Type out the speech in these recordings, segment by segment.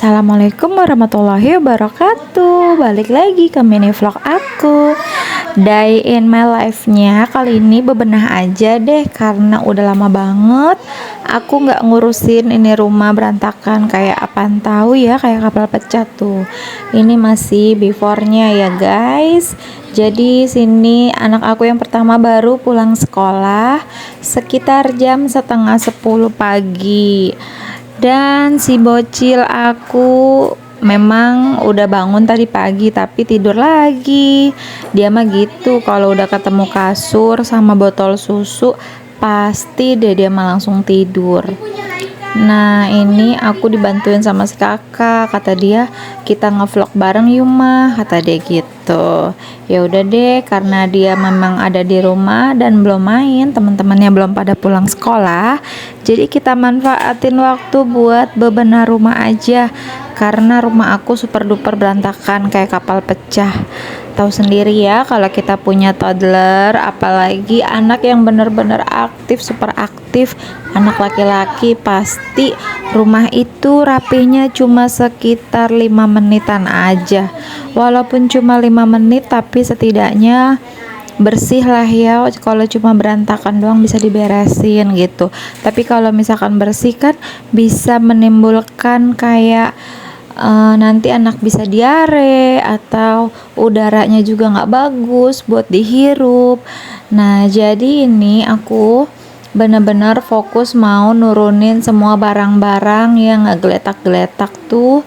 Assalamualaikum warahmatullahi wabarakatuh. Balik lagi ke mini vlog aku, Day in my life-nya. Kali ini bebenah aja deh, karena udah lama banget aku nggak ngurusin ini rumah berantakan. Kayak apaan tahu ya, kayak kapal pecah tuh. Ini masih before-nya ya guys. Jadi sini anak aku yang pertama baru pulang sekolah sekitar jam setengah 10 pagi. Dan si bocil aku memang udah bangun tadi pagi tapi tidur lagi. Dia mah gitu, kalau udah ketemu kasur sama botol susu pasti deh dia mah langsung tidur. Nah ini aku dibantuin sama si kakak, kata dia kita ngevlog bareng yuk mah, kata dia gitu. Ya udah deh, karena dia memang ada di rumah dan belum main, teman-temannya belum pada pulang sekolah, jadi kita manfaatin waktu buat bebenah rumah aja, karena rumah aku super duper berantakan kayak kapal pecah. Tahu sendiri ya kalau kita punya toddler, apalagi anak yang bener-bener aktif, super aktif, anak laki-laki, pasti rumah itu rapihnya cuma sekitar 5 menitan aja. Walaupun cuma 5 menit tapi setidaknya bersih lah ya. Kalau cuma berantakan doang bisa diberesin gitu, tapi kalau misalkan bersih kan bisa menimbulkan kayak nanti anak bisa diare atau udaranya juga nggak bagus buat dihirup. Nah jadi ini aku benar-benar fokus mau nurunin semua barang-barang yang nggak geletak-geletak tuh.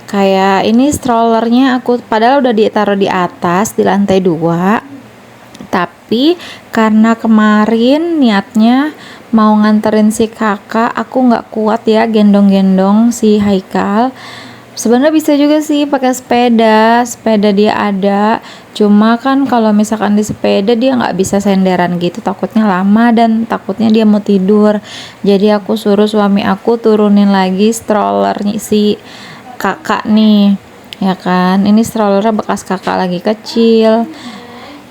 Kayak ini strollernya aku padahal udah ditaruh di atas di lantai 2, tapi karena kemarin niatnya mau nganterin si kakak, aku nggak kuat ya gendong-gendong si Haikal. Sebenarnya bisa juga sih pakai sepeda dia ada, cuma kan kalau misalkan di sepeda dia nggak bisa senderan gitu, takutnya lama dan takutnya dia mau tidur. Jadi aku suruh suami aku turunin lagi strollernya si kakak nih, ya kan. Ini strollernya bekas kakak lagi kecil.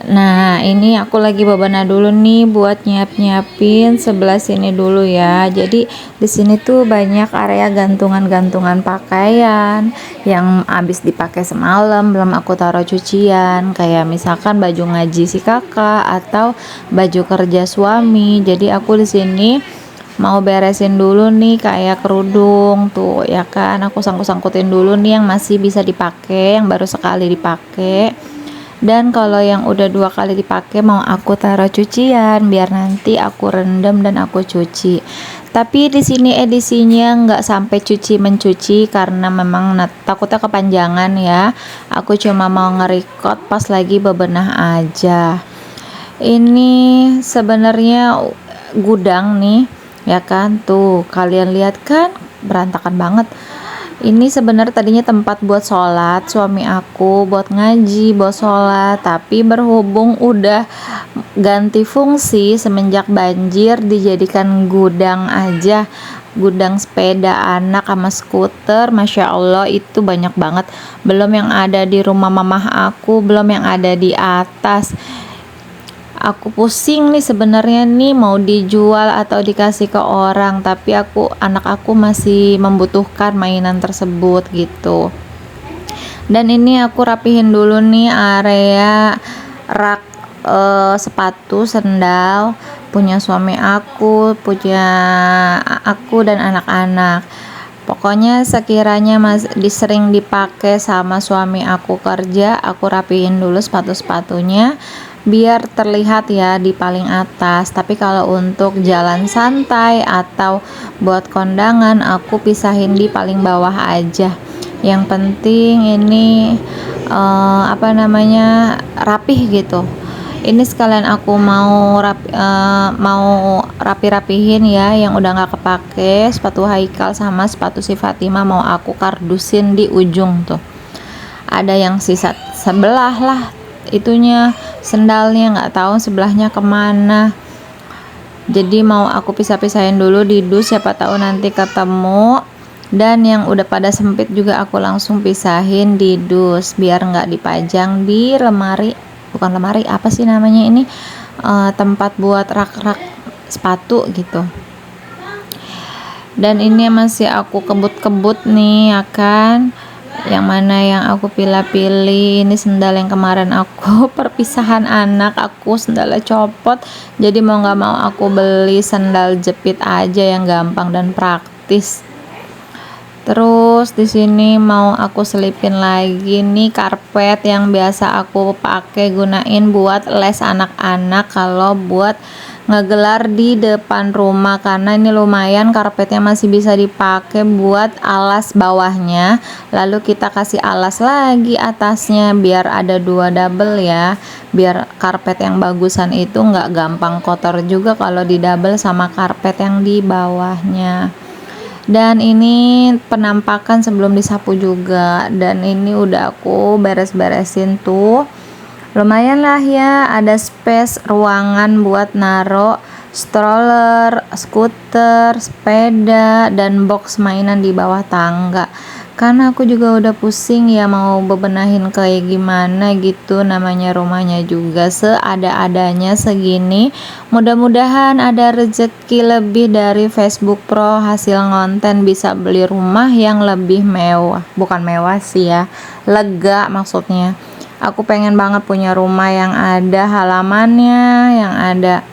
Nah ini aku lagi bebenah dulu nih buat nyiapin sebelah sini dulu ya. Jadi di sini tuh banyak area gantungan-gantungan pakaian yang habis dipakai semalam belum aku taruh cucian, kayak misalkan baju ngaji si kakak atau baju kerja suami. Jadi aku di sini mau beresin dulu nih kayak kerudung tuh ya kan, aku sangkut-sangkutin dulu nih yang masih bisa dipakai, yang baru sekali dipakai. Dan kalau yang udah 2 kali dipakai mau aku taruh cucian biar nanti aku rendam dan aku cuci. Tapi di sini edisinya nggak sampai cuci mencuci karena memang takutnya kepanjangan ya. Aku cuma mau nge-record pas lagi bebenah aja. Ini sebenarnya gudang nih, ya kan, tuh kalian lihat kan berantakan banget. Ini sebenarnya tadinya tempat buat sholat suami aku, buat ngaji, buat sholat, tapi berhubung udah ganti fungsi semenjak banjir, dijadikan gudang aja, gudang sepeda anak sama skuter. Masya Allah itu banyak banget, belum yang ada di rumah mamah aku, belum yang ada di atas. Aku pusing nih sebenarnya nih mau dijual atau dikasih ke orang, tapi anak aku masih membutuhkan mainan tersebut gitu. Dan ini aku rapihin dulu nih area rak sepatu sendal punya suami aku, punya aku dan anak-anak. Pokoknya sekiranya sering dipakai sama suami aku kerja, aku rapihin dulu sepatu-sepatunya biar terlihat ya di paling atas. Tapi kalau untuk jalan santai atau buat kondangan aku pisahin di paling bawah aja. Yang penting ini rapih gitu. Ini sekalian aku mau rapi-rapihin ya yang udah nggak kepake, sepatu Haikal sama sepatu si Fatima mau aku kardusin di ujung tuh. Ada yang sisa sebelah lah itunya, sendalnya nggak tahu sebelahnya kemana. Jadi mau aku pisah-pisahin dulu di dus, siapa tahu nanti ketemu. Dan yang udah pada sempit juga aku langsung pisahin di dus biar nggak dipajang di lemari, bukan lemari, apa sih namanya ini, tempat buat rak-rak sepatu gitu. Dan ini masih aku kebut-kebut nih ya kan, yang mana yang aku pilih-pilih. Ini sendal yang kemarin aku perpisahan anak, aku sendalnya copot, jadi mau nggak mau aku beli sendal jepit aja yang gampang dan praktis. Terus di sini mau aku selipin lagi nih karpet yang biasa aku pakai gunain buat les anak-anak kalau buat ngegelar di depan rumah, karena ini lumayan karpetnya masih bisa dipakai buat alas bawahnya, lalu kita kasih alas lagi atasnya biar ada dua double ya, biar karpet yang bagusan itu nggak gampang kotor juga kalau di double sama karpet yang di bawahnya. Dan ini penampakan sebelum disapu juga, dan ini udah aku beres-beresin tuh. Lumayan lah ya, ada space ruangan buat naro stroller, skuter, sepeda, dan box mainan di bawah tangga. Karena aku juga udah pusing ya mau bebenahin kayak gimana gitu, namanya rumahnya juga seada-adanya segini. Mudah-mudahan ada rezeki lebih dari Facebook Pro hasil ngonten, bisa beli rumah yang lebih mewah. Bukan mewah sih ya, lega maksudnya. Aku pengen banget punya rumah yang ada halamannya, yang ada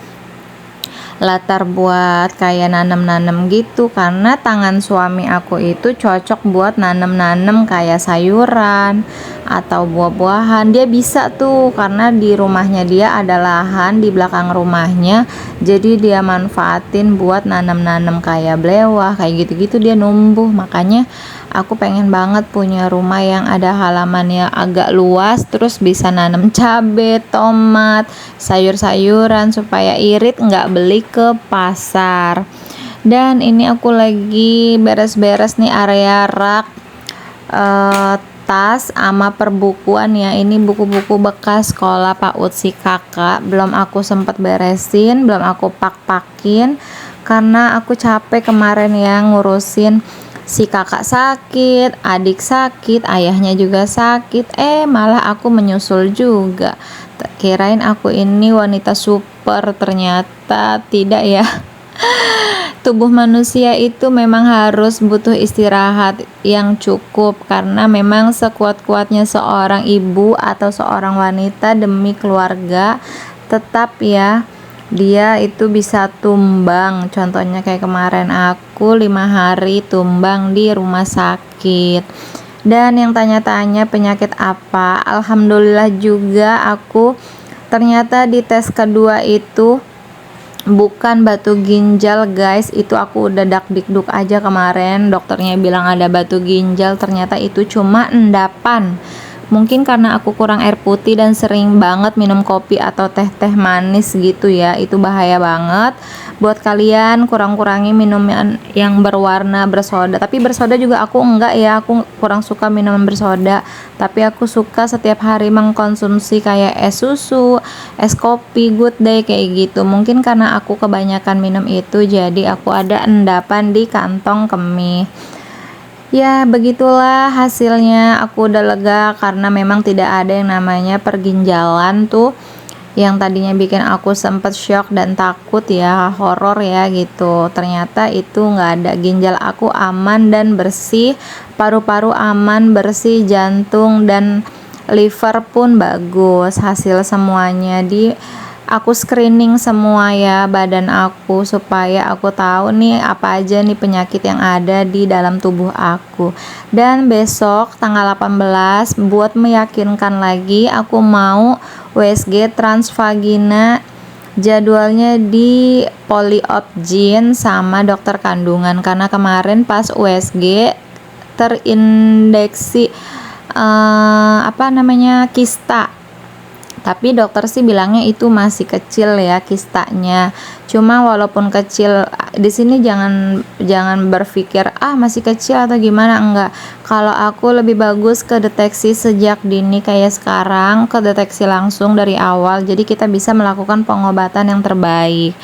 latar buat kayak nanem-nanem gitu, karena tangan suami aku itu cocok buat nanem-nanem kayak sayuran atau buah-buahan. Dia bisa tuh karena di rumahnya dia ada lahan di belakang rumahnya, jadi dia manfaatin buat nanem-nanem kayak belewah kayak gitu-gitu, dia numbuh. Makanya aku pengen banget punya rumah yang ada halamannya agak luas, terus bisa nanam cabai, tomat, sayur-sayuran supaya irit nggak beli ke pasar. Dan ini aku lagi beres-beres nih area rak tas sama perbukuan ya. Ini buku-buku bekas sekolah PAUD si kakak, belum aku sempet beresin, belum aku pak-pakin karena aku capek kemarin ya ngurusin si kakak sakit, adik sakit, ayahnya juga sakit, malah aku menyusul juga. Kirain aku ini wanita super, ternyata tidak ya. Tubuh manusia itu memang harus butuh istirahat yang cukup, karena memang sekuat-kuatnya seorang ibu atau seorang wanita demi keluarga, tetap ya dia itu bisa tumbang. Contohnya kayak kemarin aku 5 hari tumbang di rumah sakit. Dan yang tanya-tanya penyakit apa, alhamdulillah juga aku ternyata di tes kedua itu bukan batu ginjal guys. Itu aku udah dakdikduk aja kemarin, dokternya bilang ada batu ginjal, ternyata itu cuma endapan. Mungkin karena aku kurang air putih dan sering banget minum kopi atau teh-teh manis gitu ya, itu bahaya banget. Buat kalian kurang-kurangi minuman yang berwarna bersoda. Tapi bersoda juga aku enggak ya, aku kurang suka minuman bersoda. Tapi aku suka setiap hari mengkonsumsi kayak es susu, es kopi, good day kayak gitu. Mungkin karena aku kebanyakan minum itu, jadi aku ada endapan di kantong kemih. Ya begitulah hasilnya, aku udah lega karena memang tidak ada yang namanya perginjalan tuh, yang tadinya bikin aku sempet shock dan takut ya, horor ya gitu. Ternyata itu nggak ada, ginjal aku aman dan bersih, paru-paru aman bersih, jantung dan liver pun bagus. Hasil semuanya aku screening semua ya badan aku, supaya aku tahu nih apa aja nih penyakit yang ada di dalam tubuh aku. Dan besok tanggal 18 buat meyakinkan lagi, aku mau USG transvagina, jadwalnya di Polyopgyn sama dokter kandungan, karena kemarin pas USG terindeksi kista. Tapi dokter sih bilangnya itu masih kecil ya kistanya. Cuma walaupun kecil, di sini jangan berpikir masih kecil atau gimana, enggak. Kalau aku lebih bagus ke deteksi sejak dini kayak sekarang, ke deteksi langsung dari awal. Jadi kita bisa melakukan pengobatan yang terbaik.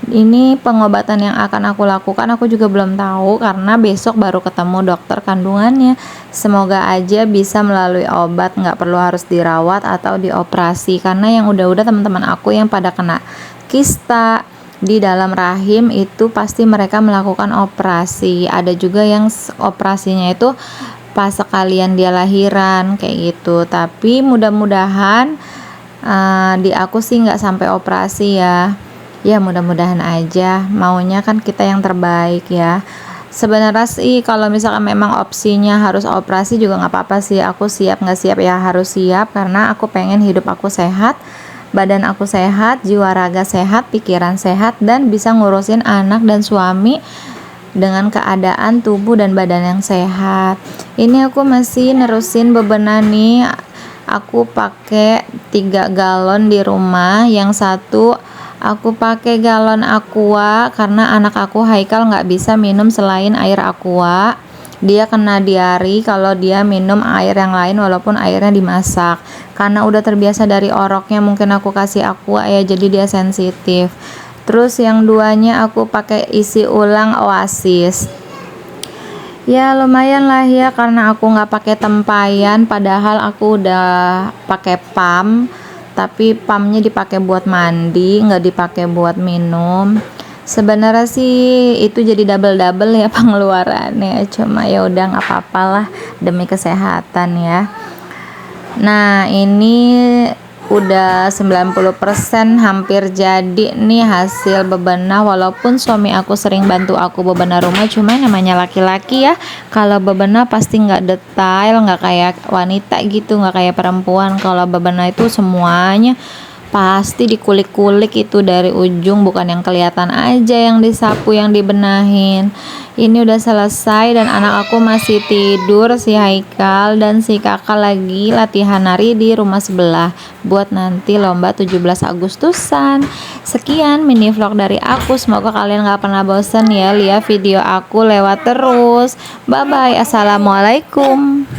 Ini pengobatan yang akan aku lakukan aku juga belum tahu, karena besok baru ketemu dokter kandungannya. Semoga aja bisa melalui obat, nggak perlu harus dirawat atau dioperasi. Karena yang udah-udah teman-teman aku yang pada kena kista, di dalam rahim itu pasti mereka melakukan operasi. Ada juga yang operasinya itu pas sekalian dia lahiran kayak gitu. Tapi mudah-mudahan di aku sih nggak sampai operasi ya. Ya mudah-mudahan aja, maunya kan kita yang terbaik ya. Sebenarnya sih kalau misalkan memang opsinya harus operasi juga nggak apa-apa sih. Aku siap nggak siap ya harus siap, karena aku pengen hidup aku sehat, badan aku sehat, jiwa raga sehat, pikiran sehat, dan bisa ngurusin anak dan suami dengan keadaan tubuh dan badan yang sehat. Ini aku masih nerusin bebenah nih. Aku pakai 3 galon di rumah, yang satu aku pakai galon aqua karena anak aku Haikal nggak bisa minum selain air aqua. Dia kena diari kalau dia minum air yang lain walaupun airnya dimasak. Karena udah terbiasa dari oroknya, mungkin aku kasih aqua ya, jadi dia sensitif. Terus yang duanya aku pakai isi ulang Oasis. Ya lumayan lah ya, karena aku nggak pakai tempayan, padahal aku udah pakai pam. Tapi pamnya dipakai buat mandi, nggak dipakai buat minum. Sebenarnya sih itu jadi double ya pengeluarannya, cuma ya udah nggak apa-apa lah demi kesehatan ya. Nah ini udah 90% hampir jadi nih hasil bebenah. Walaupun suami aku sering bantu aku bebenah rumah, cuma namanya laki-laki ya, kalau bebenah pasti nggak detail, nggak kayak wanita gitu, nggak kayak perempuan. Kalau bebenah itu semuanya pasti dikulik-kulik itu dari ujung, bukan yang kelihatan aja yang disapu, yang dibenahin. Ini udah selesai dan anak aku masih tidur, si Haikal dan si kakak lagi latihan nari di rumah sebelah buat nanti lomba 17 Agustusan. Sekian mini vlog dari aku, semoga kalian gak pernah bosan ya lihat video aku lewat terus. Bye bye, assalamualaikum.